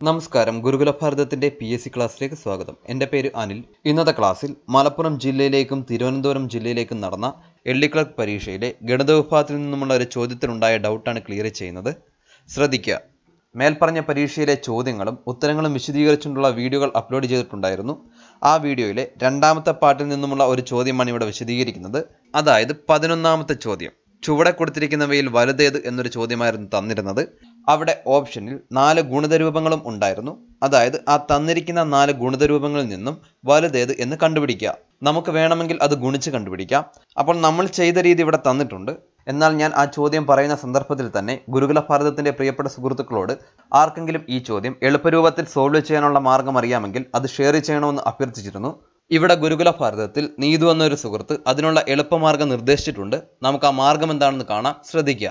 നമസ്കാരം, ഗുരുകുല ഭാരതത്തിന്റെ PSC ക്ലാസ്സിലേക്ക് സ്വാഗതം. എൻ്റെ പേര് അനിൽ. ഇന്നത്തെ ക്ലാസ്സിൽ മലപ്പുറം ജില്ലയിലേക്കും തിരുവനന്തപുരം ജില്ലയിലേക്കും നടന്ന എൽ.ഡി. ക്ലർക്ക് പരീക്ഷയിലെ ഗണിത വിഭാഗത്തിൽ നിന്നുമുള്ള ഒരു ചോദ്യത്തിനുണ്ടായ ഡൗട്ടാണ് ക്ലിയർ ചെയ്യുന്നത്. ശ്രദ്ധിക്കുക. മേൽപ്പറഞ്ഞ പരീക്ഷയിലെ ചോദ്യങ്ങളും ഉത്തരങ്ങളും വിശദീകരിച്ചുകൊണ്ടുള്ള വീഡിയോകൾ അപ്ലോഡ് ചെയ്തിട്ടുണ്ടായിരുന്നു. ആ വീഡിയോയിലെ രണ്ടാമത്തെ പാർട്ടിൽ നിന്നുമുള്ള ഒരു ചോദ്യമാണ് ഇവിടെ വിശദീകരിക്കുന്നത്. അതായത് 11ാമത്തെ ചോദ്യം. ചുവടെ കൊടുത്തിരിക്കുന്നവയിൽ വലുതേത് എന്നൊരു ചോദ്യമായിരുന്നു തന്നിരുന്നത്. അവിടെ ഓപ്ഷനിൽ 4 ഗുണിതരൂപങ്ങളും ഉണ്ടായിരുന്നു. അതായത് ആ തന്നിരിക്കുന്ന 4 ഗുണിതരൂപങ്ങളിൽ നിന്നും വലുതേത് എന്ന് കണ്ടുപിടിക്കുക. നമുക്ക് വേണമെങ്കിൽ അത് ഗുണിച്ച് കണ്ടുപിടിക്കാം. അപ്പോൾ നമ്മൾ ചെയ്ത രീതി ഇവിടെ തന്നിട്ടുണ്ട്. എന്നാൽ ഞാൻ ആ ചോദ്യം പറയുന്ന സന്ദർഭത്തിൽ തന്നെ ഗുരുകുല ഭാരതത്തിന്റെ പ്രിയപ്പെട്ട സുഹൃത്തുക്കളോട് ആർക്കെങ്കിലും ഈ ചോദ്യം എളുപ്പരൂപത്തിൽ സോൾവ് ചെയ്യാനുള്ള മാർഗം അറിയാമെങ്കിൽ അത് ഷെയർ ചെയ്യണമെന്ന് അഭ്യർത്ഥിച്ചിരുന്നു. ഇവിടെ ഗുരുകുല ഭാരതത്തിൽ നീതു എന്നൊരു സുഹൃത്ത് അതിനുള്ള എളുപ്പമാർഗം നിർദ്ദേശിച്ചിട്ടുണ്ട്. നമുക്ക് ആ മാർഗം എന്താണെന്ന് കാണാം. ശ്രദ്ധിക്കുക.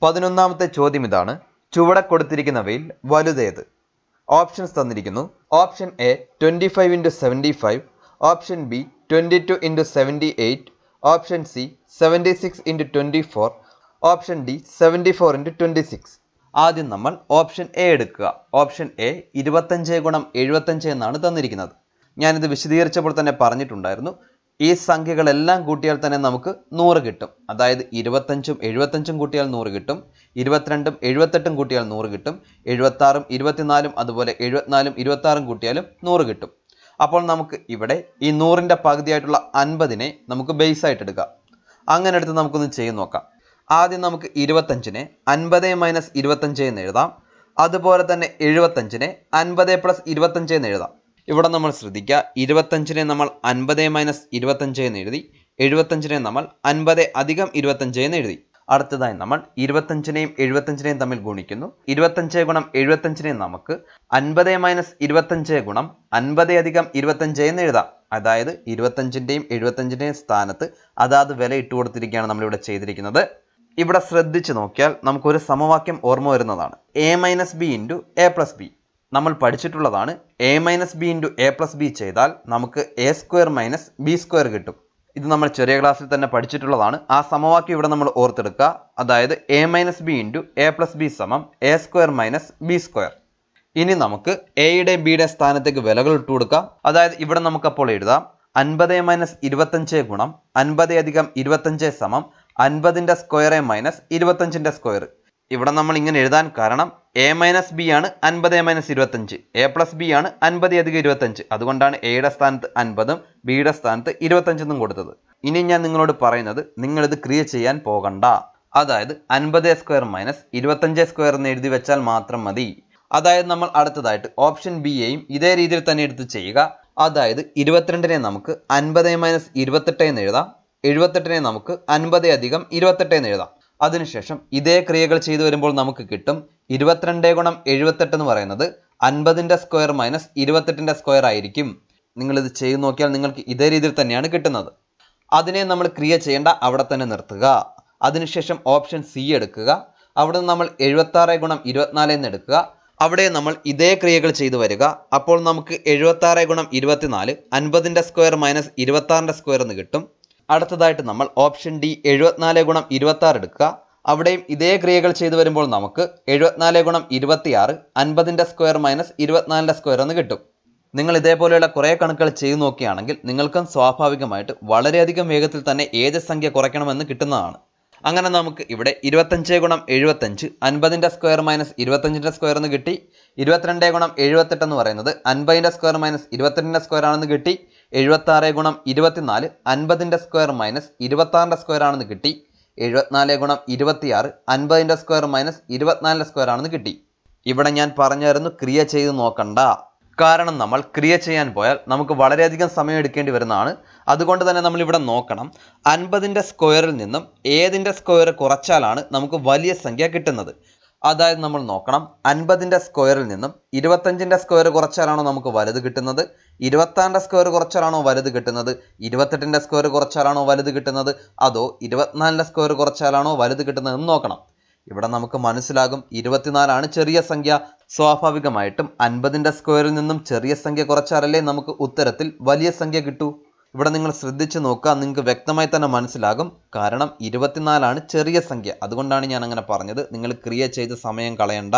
11ാമത്തെ ചോദ്യം ഇതാണ്. ചുവടെ കൊടുത്തിരിക്കുന്നവയിൽ വലുതേത്? ഓപ്ഷൻസ് തന്നിരിക്കുന്നു. Option A 25 × 75, option B 22 × 78, option C 76 × 24, option D 74 × 26. ആദ്യം നമ്മൾ ഓപ്ഷൻ എ എടുക്കുക. ഓപ്ഷൻ എ 25 × 75 എന്നാണ് തന്നിരിക്കുന്നത്. ഞാനിത് വിശദീകരിച്ചപ്പോൾ തന്നെ പറഞ്ഞിട്ടുണ്ടായിരുന്നു. ഈ സംഖ്യകളെല്ലാം കൂട്ടിയാൽ തന്നെ നമുക്ക് 100 കിട്ടും. അതായത് 25ഉം 75ഉം കൂട്ടിയാൽ 100 കിട്ടും. 22ഉം 78ഉം കൂട്ടിയാൽ 100 കിട്ടും. 76ഉം 24ഉം അതുപോലെ 74ഉം 26ഉം കൂട്ടിയാലും 100 കിട്ടും. അപ്പോൾ നമുക്ക് ഇവിടെ ഈ 100ന്റെ പകുതിയായിട്ടുള്ള 50നെ നമുക്ക് ബേസ് ആയിട്ട് എടുക്കാം. അങ്ങനെ എടുത്ത് നമുക്കൊന്ന് ചെയ്ത് നോക്കാം. ആദ്യം നമുക്ക് 25നെ 50 - 25 എന്ന് എഴുതാം. അതുപോലെ തന്നെ 75നെ 50 + 25 എന്ന് എഴുതാം. ഇവിടെ നമ്മൾ ശ്രദ്ധിക്കുക. 25നെ നമ്മൾ 50 - 25 എന്ന് എഴുതി. 75നെ നമ്മൾ 50 + 25 എന്ന് എഴുതി. അടുത്തതായി നമ്മൾ 25നെയും 75നെയും തമ്മിൽ ഗുണിക്കുന്നു. 25 × 75നെ നമുക്ക് 50 - 25 × 50 + 25 എന്ന് എഴുതാം. അതായത് 25ന്റെയും 75ന്റെയും സ്ഥാനത്ത് അതാത് വില ഇട്ട് കൊടുത്തിരിക്കുകയാണ് നമ്മളിവിടെ ചെയ്തിരിക്കുന്നത്. ഇവിടെ ശ്രദ്ധിച്ചു നോക്കിയാൽ നമുക്കൊരു സമവാക്യം ഓർമ്മ വരുന്നതാണ്. a - b × a + b. നമ്മൾ പഠിച്ചിട്ടുള്ളതാണ്. a - b × a + b ചെയ്താൽ നമുക്ക് a² - b² കിട്ടും. ഇത് നമ്മൾ ചെറിയ ക്ലാസ്സിൽ തന്നെ പഠിച്ചിട്ടുള്ളതാണ്. ആ സമവാക്യം ഇവിടെ നമ്മൾ ഓർത്തെടുക്കുക. അതായത് a - b × a + b = a² - b². ഇനി നമുക്ക് എയുടെയും ബിയുടെയും സ്ഥാനത്തേക്ക് വിലകൾ ഇട്ട് കൊടുക്കാം. അതായത് ഇവിടെ നമുക്കപ്പോൾ എഴുതാം 50 - 25 × 50 + 25 = 50ന്റെ സ്ക്വയർ - 25ന്റെ സ്ക്വയർ. ഇവിടെ നമ്മൾ ഇങ്ങനെ എഴുതാൻ കാരണം a - b ആണ് 50 - 25, a + b ആണ് 50 + 25. അതുകൊണ്ടാണ് എയുടെ സ്ഥാനത്ത് 50ഉം ബിയുടെ സ്ഥാനത്ത് 25 കൊടുത്തത്. ഇനി ഞാൻ നിങ്ങളോട് പറയുന്നത്, നിങ്ങളിത് ക്രിയ ചെയ്യാൻ പോകണ്ട. അതായത് 50² - 25² എന്ന് എഴുതി വെച്ചാൽ മാത്രം മതി. അതായത് നമ്മൾ അടുത്തതായിട്ട് ഓപ്ഷൻ ബിയെയും ഇതേ രീതിയിൽ തന്നെ എടുത്ത് ചെയ്യുക. അതായത് 22നെ നമുക്ക് 50 - 28 എന്ന് എഴുതാം. 78നെ നമുക്ക് 50 + 28 എന്ന് എഴുതാം. അതിനുശേഷം ഇതേ ക്രിയകൾ ചെയ്തു വരുമ്പോൾ നമുക്ക് കിട്ടും 22 × 78 എന്ന് പറയുന്നത് 50ന്റെ സ്ക്വയർ - 28ന്റെ സ്ക്വയർ ആയിരിക്കും. നിങ്ങളിത് ചെയ്തു നോക്കിയാൽ നിങ്ങൾക്ക് ഇതേ രീതിയിൽ തന്നെയാണ് കിട്ടുന്നത്. അതിനെ നമ്മൾ ക്രിയ ചെയ്യേണ്ട, അവിടെ തന്നെ നിർത്തുക. അതിനുശേഷം ഓപ്ഷൻ സി എടുക്കുക. അവിടെ നിന്ന് നമ്മൾ 76 × 24 എന്ന് എടുക്കുക. അവിടെ നമ്മൾ ഇതേ ക്രിയകൾ ചെയ്തു വരിക. അപ്പോൾ നമുക്ക് 76 × 24 50ന്റെ സ്ക്വയർ - 26ന്റെ സ്ക്വയർ എന്ന് കിട്ടും. അടുത്തതായിട്ട് നമ്മൾ ഓപ്ഷൻ ഡി 74 × 26 എടുക്കുക. അവിടെയും ഇതേ ക്രിയകൾ ചെയ്തു വരുമ്പോൾ നമുക്ക് 74 × 26 50ന്റെ സ്ക്വയർ - 24ന്റെ സ്ക്വയർ എന്ന് കിട്ടും. നിങ്ങൾ ഇതേപോലെയുള്ള കുറേ കണക്കുകൾ ചെയ്തു നോക്കുകയാണെങ്കിൽ നിങ്ങൾക്കും സ്വാഭാവികമായിട്ട് വളരെയധികം വേഗത്തിൽ തന്നെ ഏത് സംഖ്യ കുറയ്ക്കണമെന്ന് കിട്ടുന്നതാണ്. അങ്ങനെ നമുക്ക് ഇവിടെ 25 × 75 50ന്റെ സ്ക്വയർ - 25ന്റെ സ്ക്വയർ എന്ന് കിട്ടി. 22 × 78 എന്ന് പറയുന്നത് 50ന്റെ സ്ക്വയർ - 28ന്റെ സ്ക്വയർ ആണെന്ന് കിട്ടി. 76 × 24 50ന്റെ സ്ക്വയർ - 26ന്റെ സ്ക്വയർ ആണെന്ന് കിട്ടി. 74 × 26 50ന്റെ സ്ക്വയർ - 24ന്റെ സ്ക്വയർ ആണെന്ന് കിട്ടി. ഇവിടെ ഞാൻ പറഞ്ഞായിരുന്നു ക്രിയ ചെയ്ത് നോക്കണ്ട. കാരണം നമ്മൾ ക്രിയ ചെയ്യാൻ പോയാൽ നമുക്ക് വളരെയധികം സമയം എടുക്കേണ്ടി വരുന്നതാണ്. അതുകൊണ്ട് തന്നെ നമ്മൾ ഇവിടെ നോക്കണം, 50ന്റെ സ്ക്വയറിൽ നിന്നും ഏതിൻ്റെ സ്ക്വയർ കുറച്ചാലാണ് നമുക്ക് വലിയ സംഖ്യ കിട്ടുന്നത്. അതായത് നമ്മൾ നോക്കണം, 50ന്റെ സ്ക്വയറിൽ നിന്നും 25ന്റെ സ്ക്വയർ കുറച്ചാലാണോ നമുക്ക് വലുത് കിട്ടുന്നത്, 26ന്റെ സ്ക്വയർ കുറച്ചാലാണോ വലുത് കിട്ടുന്നത്, 28ന്റെ സ്ക്വയർ കുറച്ചാലാണോ വലുത് കിട്ടുന്നത്, അതോ 24ന്റെ സ്ക്വയർ കുറച്ചാലാണോ വലുത് കിട്ടുന്നത് എന്ന് നോക്കണം. ഇവിടെ നമുക്ക് മനസ്സിലാകും 24 ആണ് ചെറിയ സംഖ്യ. സ്വാഭാവികമായിട്ടും 50ന്റെ സ്ക്വയറിൽ നിന്നും ചെറിയ സംഖ്യ കുറച്ചാലല്ലേ നമുക്ക് ഉത്തരത്തിൽ വലിയ സംഖ്യ കിട്ടൂ. ഇവിടെ നിങ്ങൾ ശ്രദ്ധിച്ച് നോക്കുക, നിങ്ങൾക്ക് വ്യക്തമായി തന്നെ മനസ്സിലാകും. കാരണം 24 ചെറിയ സംഖ്യ, അതുകൊണ്ടാണ് ഞാൻ അങ്ങനെ പറഞ്ഞത്. നിങ്ങൾ ക്രിയ ചെയ്ത് സമയം കളയണ്ട,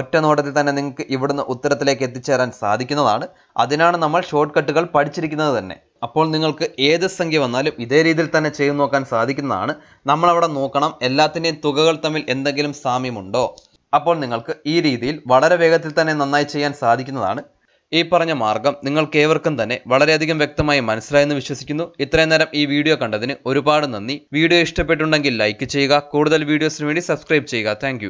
ഒറ്റ നോട്ടത്തിൽ തന്നെ നിങ്ങൾക്ക് ഇവിടുന്ന് ഉത്തരത്തിലേക്ക് എത്തിച്ചേരാൻ സാധിക്കുന്നതാണ്. അതിനാണ് നമ്മൾ ഷോർട്ട് കട്ടുകൾ പഠിച്ചിരിക്കുന്നത് തന്നെ. അപ്പോൾ നിങ്ങൾക്ക് ഏത് സംഖ്യ വന്നാലും ഇതേ രീതിയിൽ തന്നെ ചെയ്തു നോക്കാൻ സാധിക്കുന്നതാണ്. നമ്മളവിടെ നോക്കണം എല്ലാത്തിൻ്റെയും തുകകൾ തമ്മിൽ എന്തെങ്കിലും സാമ്യമുണ്ടോ. അപ്പോൾ നിങ്ങൾക്ക് ഈ രീതിയിൽ വളരെ വേഗത്തിൽ തന്നെ നന്നായി ചെയ്യാൻ സാധിക്കുന്നതാണ്. ഈ പറഞ്ഞ മാർഗം നിങ്ങൾക്ക് ഏവർക്കും തന്നെ വളരെയധികം വ്യക്തമായി മനസ്സിലായെന്ന് വിശ്വസിക്കുന്നു. ഇത്രയും നേരം ഈ വീഡിയോ കണ്ടതിന് ഒരുപാട് നന്ദി. വീഡിയോ ഇഷ്ടപ്പെട്ടുണ്ടെങ്കിൽ ലൈക്ക് ചെയ്യുക. കൂടുതൽ വീഡിയോസിന് വേണ്ടി സബ്സ്ക്രൈബ് ചെയ്യുക. താങ്ക്